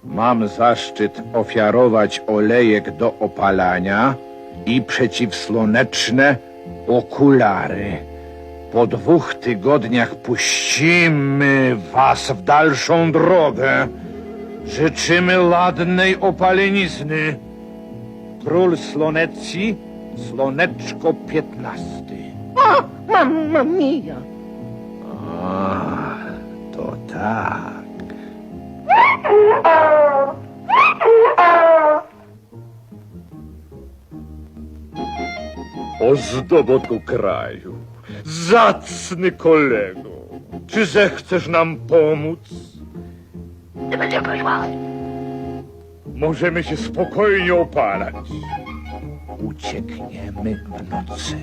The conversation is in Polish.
Mam zaszczyt ofiarować olejek do opalania i przeciwsłoneczne okulary. Po 2 tygodniach puścimy was w dalszą drogę. Życzymy ładnej opalenizny. Król Slonecji, Słoneczko 15. O, mamma mia! A, to tak. Ozdobotu kraju, zacny kolego, czy zechcesz nam pomóc? Możemy się spokojnie opalać. Uciekniemy w nocy.